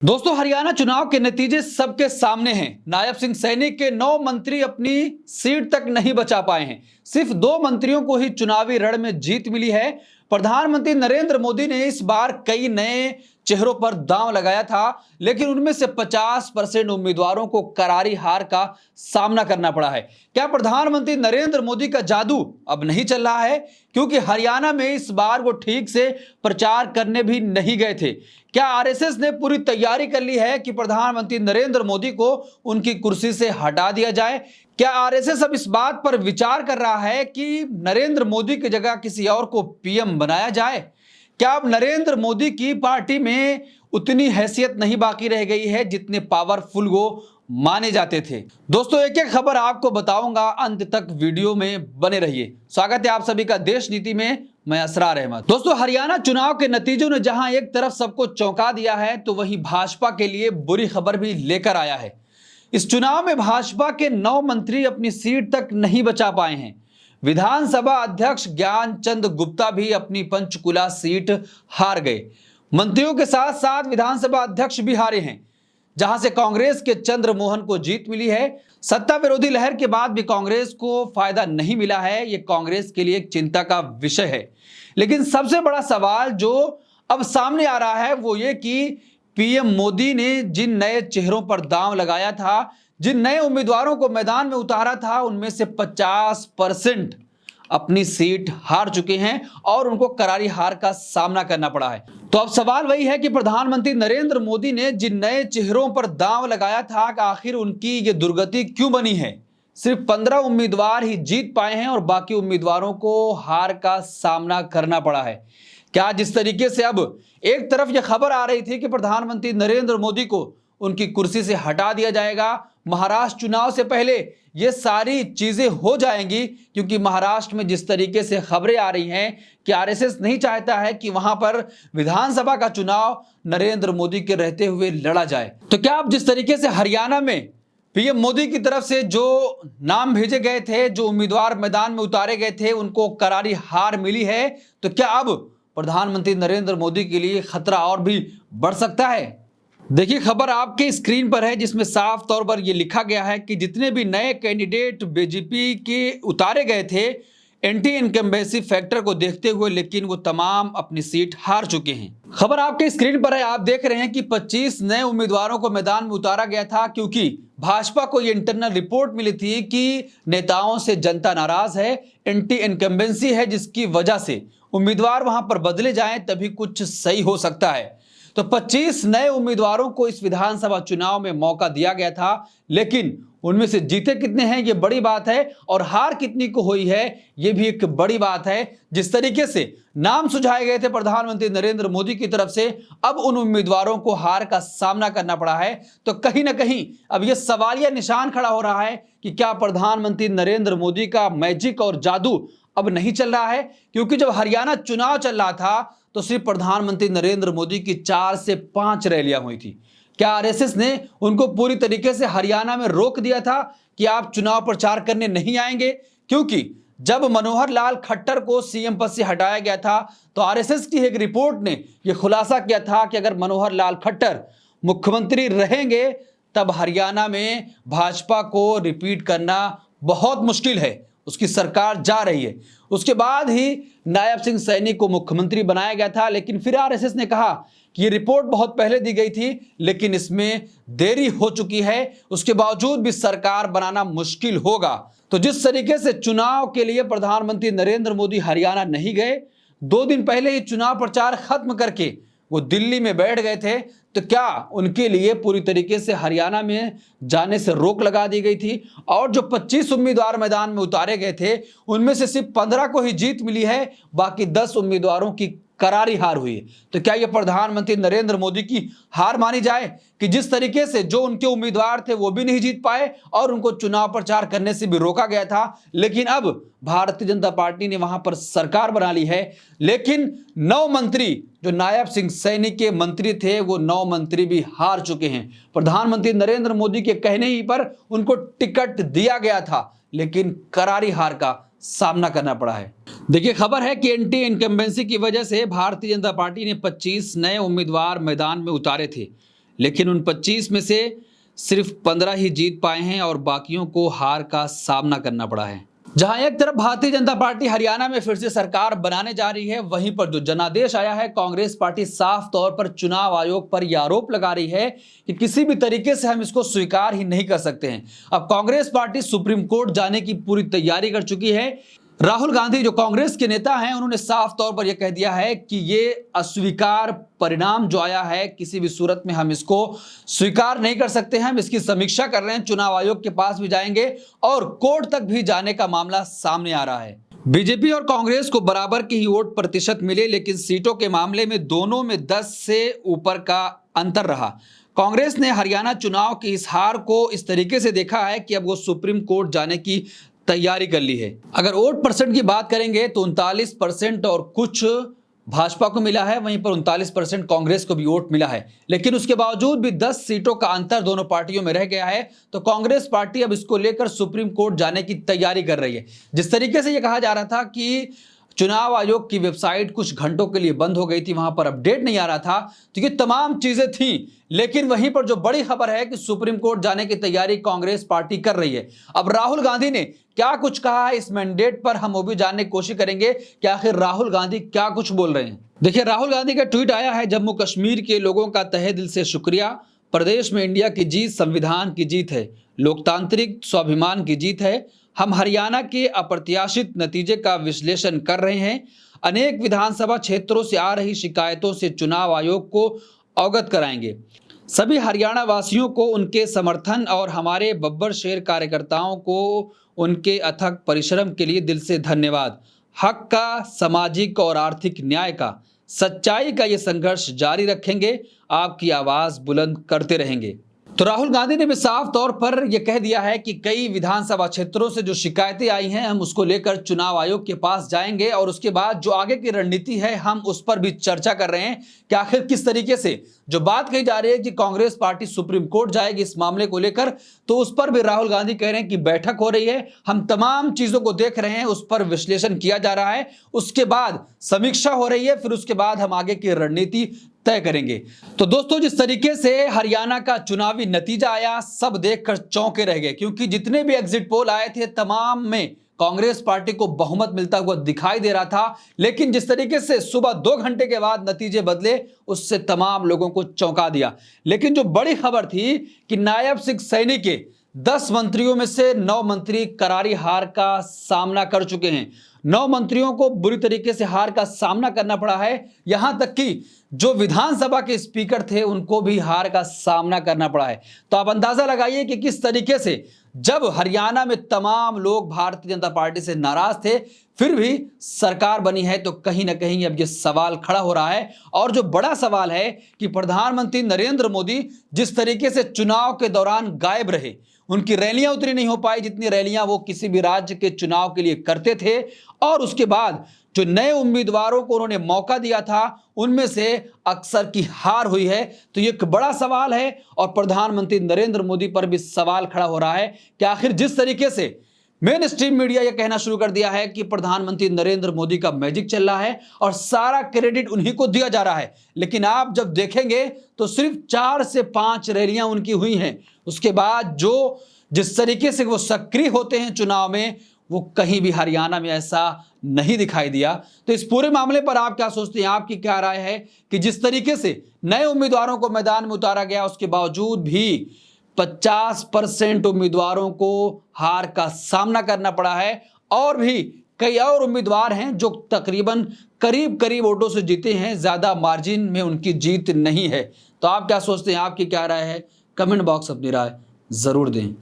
दोस्तों, हरियाणा चुनाव के नतीजे सबके सामने हैं। नायब सिंह सैनी के 9 मंत्री अपनी सीट तक नहीं बचा पाए हैं। सिर्फ 2 मंत्रियों को ही चुनावी रण में जीत मिली है। प्रधानमंत्री नरेंद्र मोदी ने इस बार कई नए चेहरों पर दांव लगाया था, लेकिन उनमें से 50% उम्मीदवारों को करारी हार का सामना करना पड़ा है। क्या प्रधानमंत्री नरेंद्र मोदी का जादू अब नहीं चल रहा है? क्योंकि हरियाणा में इस बार वो ठीक से प्रचार करने भी नहीं गए थे। क्या आरएसएस ने पूरी तैयारी कर ली है कि प्रधानमंत्री नरेंद्र मोदी को उनकी कुर्सी से हटा दिया जाए? क्या आरएसएस अब इस बात पर विचार कर रहा है कि नरेंद्र मोदी की जगह किसी और को पीएम बनाया जाए? क्या अब नरेंद्र मोदी की पार्टी में उतनी हैसियत नहीं बाकी रह गई है जितने पावरफुल वो माने जाते थे? दोस्तों, एक एक खबर आपको बताऊंगा, अंत तक वीडियो में बने रहिए। स्वागत है आप सभी का देश नीति में, मैं असरार अहमद। दोस्तों, हरियाणा चुनाव के नतीजों ने जहां एक तरफ सबको चौंका दिया है, तो वहीं भाजपा के लिए बुरी खबर भी लेकर आया है। इस चुनाव में भाजपा के 9 मंत्री अपनी सीट तक नहीं बचा पाए हैं। विधानसभा अध्यक्ष ज्ञानचंद गुप्ता भी अपनी पंचकुला सीट हार गए। मंत्रियों के साथ साथ विधानसभा अध्यक्ष भी हारे हैं, जहां से कांग्रेस के चंद्रमोहन को जीत मिली है। सत्ता विरोधी लहर के बाद भी कांग्रेस को फायदा नहीं मिला है। यह कांग्रेस के लिए एक चिंता का विषय है। लेकिन सबसे बड़ा सवाल जो अब सामने आ रहा है वो ये कि पीएम मोदी ने जिन नए चेहरों पर दांव लगाया था, जिन नए उम्मीदवारों को मैदान में उतारा था, उनमें से 50% अपनी सीट हार चुके हैं और उनको करारी हार का सामना करना पड़ा है। तो अब सवाल वही है कि प्रधानमंत्री नरेंद्र मोदी ने जिन नए चेहरों पर दांव लगाया था, कि आखिर उनकी ये दुर्गति क्यों बनी है? सिर्फ 15 उम्मीदवार ही जीत पाए हैं और बाकी उम्मीदवारों को हार का सामना करना पड़ा है। क्या जिस तरीके से अब एक तरफ यह खबर आ रही थी कि प्रधानमंत्री नरेंद्र मोदी को उनकी कुर्सी से हटा दिया जाएगा, महाराष्ट्र चुनाव से पहले ये सारी चीजें हो जाएंगी, क्योंकि महाराष्ट्र में जिस तरीके से खबरें आ रही हैं कि आरएसएस नहीं चाहता है कि वहां पर विधानसभा का चुनाव नरेंद्र मोदी के रहते हुए लड़ा जाए। तो क्या अब जिस तरीके से हरियाणा में पीएम मोदी की तरफ से जो नाम भेजे गए थे, जो उम्मीदवार मैदान में उतारे गए थे, उनको करारी हार मिली है, तो क्या अब प्रधानमंत्री नरेंद्र मोदी के लिए खतरा और भी बढ़ सकता है? देखिए, खबर आपके स्क्रीन पर है, जिसमें साफ तौर पर यह लिखा गया है कि जितने भी नए कैंडिडेट बीजेपी के उतारे गए थे एंटी इनकम्बेंसी फैक्टर को देखते हुए, लेकिन वो तमाम अपनी सीट हार चुके हैं। खबर आपके स्क्रीन पर है, आप देख रहे हैं कि 25 नए उम्मीदवारों को मैदान में उतारा गया था, क्योंकि भाजपा को ये इंटरनल रिपोर्ट मिली थी कि नेताओं से जनता नाराज है, एंटी इनकम्बेंसी है, जिसकी वजह से उम्मीदवार वहां पर बदले जाएं तभी कुछ सही हो सकता है। तो 25 नए उम्मीदवारों को इस विधानसभा चुनाव में मौका दिया गया था, लेकिन उनमें से जीते कितने हैं ये बड़ी बात है, और हार कितनी को हुई है ये भी एक बड़ी बात है। जिस तरीके से नाम सुझाए गए थे प्रधानमंत्री नरेंद्र मोदी की तरफ से, अब उन उम्मीदवारों को हार का सामना करना पड़ा है। तो कहीं ना कहीं अब यह सवालिया निशान खड़ा हो रहा है कि क्या प्रधानमंत्री नरेंद्र मोदी का मैजिक और जादू अब नहीं चल रहा है? क्योंकि जब हरियाणा चुनाव चल रहा था तो सिर्फ प्रधानमंत्री नरेंद्र मोदी की 4 से 5 रैलियां हुई थी। क्या आरएसएस ने उनको पूरी तरीके से हरियाणा में रोक दिया था कि आप चुनाव प्रचार करने नहीं आएंगे? क्योंकि जब मनोहर लाल खट्टर को सीएम पद से हटाया गया था, तो आरएसएस की एक रिपोर्ट ने यह खुलासा किया था कि अगर मनोहर लाल खट्टर मुख्यमंत्री रहेंगे तब हरियाणा में भाजपा को रिपीट करना बहुत मुश्किल है, उसकी सरकार जा रही है। उसके बाद ही नायब सिंह सैनी को मुख्यमंत्री बनाया गया था, लेकिन फिर आरएसएस ने कहा कि ये रिपोर्ट बहुत पहले दी गई थी, लेकिन इसमें देरी हो चुकी है, उसके बावजूद भी सरकार बनाना मुश्किल होगा। तो जिस तरीके से चुनाव के लिए प्रधानमंत्री नरेंद्र मोदी हरियाणा नहीं गए, 2 दिन पहले ही चुनाव प्रचार खत्म करके वो दिल्ली में बैठ गए थे, तो क्या उनके लिए पूरी तरीके से हरियाणा में जाने से रोक लगा दी गई थी? और जो 25 उम्मीदवार मैदान में उतारे गए थे, उनमें से सिर्फ 15 को ही जीत मिली है, बाकी 10 उम्मीदवारों की करारी हार हुई है। तो क्या यह प्रधानमंत्री नरेंद्र मोदी की हार मानी जाए कि जिस तरीके से जो उनके उम्मीदवार थे वो भी नहीं जीत पाए और उनको चुनाव प्रचार करने से भी रोका गया था, लेकिन अब भारतीय जनता पार्टी ने वहां पर सरकार बना ली है। लेकिन 9 मंत्री जो नायब सिंह सैनी के मंत्री थे, वो 9 मंत्री भी हार चुके हैं। प्रधानमंत्री नरेंद्र मोदी के कहने ही पर उनको टिकट दिया गया था, लेकिन करारी हार का सामना करना पड़ा है। देखिए, खबर है कि एंटी इनकम्बेंसी की वजह से भारतीय जनता पार्टी ने 25 नए उम्मीदवार मैदान में उतारे थे, लेकिन उन 25 में से सिर्फ 15 ही जीत पाए हैं और बाकियों को हार का सामना करना पड़ा है। जहां एक तरफ भारतीय जनता पार्टी हरियाणा में फिर से सरकार बनाने जा रही है, वहीं पर जो जनादेश आया है, कांग्रेस पार्टी साफ तौर पर चुनाव आयोग पर यह आरोप लगा रही है कि किसी भी तरीके से हम इसको स्वीकार ही नहीं कर सकते हैं। अब कांग्रेस पार्टी सुप्रीम कोर्ट जाने की पूरी तैयारी कर चुकी है। राहुल गांधी जो कांग्रेस के नेता हैं, उन्होंने साफ तौर पर यह कह दिया है कि ये अस्वीकार परिणाम जो आया है, किसी भी सूरत में हम इसको स्वीकार नहीं कर सकते हैं। हम इसकी समीक्षा कर रहे हैं, चुनाव आयोग के पास भी जाएंगे और कोर्ट तक भी जाने का मामला सामने आ रहा है। बीजेपी और कांग्रेस को बराबर की ही वोट प्रतिशत मिले, लेकिन सीटों के मामले में दोनों में 10 से ऊपर का अंतर रहा। कांग्रेस ने हरियाणा चुनाव की इस हार को इस तरीके से देखा है कि अब वो सुप्रीम कोर्ट जाने की तैयारी कर ली है। अगर वोट परसेंट की बात करेंगे तो 39% और कुछ भाजपा को मिला है, वहीं पर 39% कांग्रेस को भी वोट मिला है। लेकिन उसके बावजूद भी 10 सीटों का अंतर दोनों पार्टियों में रह गया है। तो कांग्रेस पार्टी अब इसको लेकर सुप्रीम कोर्ट जाने की तैयारी कर रही है। जिस तरीके से यह कहा जा रहा था कि चुनाव आयोग की वेबसाइट कुछ घंटों के लिए बंद हो गई थी, वहां पर अपडेट नहीं आ रहा था, तो ये तमाम चीजें थी। लेकिन वहीं पर जो बड़ी खबर है कि सुप्रीम कोर्ट जाने की तैयारी कांग्रेस पार्टी कर रही है। अब राहुल गांधी ने क्या कुछ कहा है इस मैंडेट पर, हम वो भी जानने की कोशिश करेंगे कि आखिर राहुल गांधी क्या कुछ बोल रहे हैं। देखिए, राहुल गांधी का ट्वीट आया है, जम्मू कश्मीर के लोगों का तहे दिल से शुक्रिया। प्रदेश में इंडिया की जीत संविधान की जीत है, लोकतांत्रिक स्वाभिमान की जीत है। हम हरियाणा के अप्रत्याशित नतीजे का विश्लेषण कर रहे हैं। अनेक विधानसभा क्षेत्रों से आ रही शिकायतों से चुनाव आयोग को अवगत कराएंगे। सभी हरियाणा वासियों को उनके समर्थन और हमारे बब्बर शेर कार्यकर्ताओं को उनके अथक परिश्रम के लिए दिल से धन्यवाद। हक का, सामाजिक और आर्थिक न्याय का, सच्चाई का ये संघर्ष जारी रखेंगे, आपकी आवाज बुलंद करते रहेंगे। तो राहुल गांधी ने भी साफ तौर पर यह कह दिया है कि कई विधानसभा क्षेत्रों से जो शिकायतें आई हैं, हम उसको लेकर चुनाव आयोग के पास जाएंगे और उसके बाद जो आगे की रणनीति है, हम उस पर भी चर्चा कर रहे हैं कि आखिर किस तरीके से जो बात कही जा रही है कि कांग्रेस पार्टी सुप्रीम कोर्ट जाएगी इस मामले को लेकर, तो उस पर भी राहुल गांधी कह रहे हैं कि बैठक हो रही है, हम तमाम चीजों को देख रहे हैं, उस पर विश्लेषण किया जा रहा है, उसके बाद समीक्षा हो रही है, फिर उसके बाद हम आगे की रणनीति तय करेंगे। तो दोस्तों, जिस तरीके से हरियाणा का चुनावी नतीजा आया, सब देखकर चौंके रह गए, क्योंकि जितने भी एग्जिट पोल आए थे, तमाम में कांग्रेस पार्टी को बहुमत मिलता हुआ दिखाई दे रहा था। लेकिन जिस तरीके से सुबह 2 घंटे के बाद नतीजे बदले, उससे तमाम लोगों को चौंका दिया। लेकिन जो बड़ी खबर थी कि नायब सिंह सैनी के 10 मंत्रियों में से 9 मंत्री करारी हार का सामना कर चुके हैं। 9 मंत्रियों को बुरी तरीके से हार का सामना करना पड़ा है। यहां तक कि जो विधानसभा के स्पीकर थे, उनको भी हार का सामना करना पड़ा है। तो आप अंदाजा लगाइए कि किस तरीके से जब हरियाणा में तमाम लोग भारतीय जनता पार्टी से नाराज थे, फिर भी सरकार बनी है, तो कहीं ना कहीं अब यह सवाल खड़ा हो रहा है। और जो बड़ा सवाल है कि प्रधानमंत्री नरेंद्र मोदी जिस तरीके से चुनाव के दौरान गायब रहे, उनकी रैलियां उतनी नहीं हो पाई जितनी रैलियां वो किसी भी राज्य के चुनाव के लिए करते थे। और उसके बाद जो नए उम्मीदवारों को उन्होंने मौका दिया था, उनमें से अक्सर की हार हुई है। तो ये एक बड़ा सवाल है और प्रधानमंत्री नरेंद्र मोदी पर भी सवाल खड़ा हो रहा है कि आखिर जिस तरीके से मेन स्ट्रीम मीडिया यह कहना शुरू कर दिया है कि प्रधानमंत्री नरेंद्र मोदी का मैजिक चल रहा है और सारा क्रेडिट उन्हीं को दिया जा रहा है, लेकिन आप जब देखेंगे तो सिर्फ 4 से 5 रैलियां उनकी हुई हैं। उसके बाद जो जिस तरीके से वो सक्रिय होते हैं चुनाव में, वो कहीं भी हरियाणा में ऐसा नहीं दिखाई दिया। तो इस पूरे मामले पर आप क्या सोचते हैं, आपकी क्या राय है कि जिस तरीके से नए उम्मीदवारों को मैदान में उतारा गया, उसके बावजूद भी 50% उम्मीदवारों को हार का सामना करना पड़ा है और भी कई और उम्मीदवार हैं जो तकरीबन करीब वोटों से जीते हैं, ज्यादा मार्जिन में उनकी जीत नहीं है। तो आप क्या सोचते हैं, आपकी क्या राय है? कमेंट बॉक्स अपनी राय जरूर दें।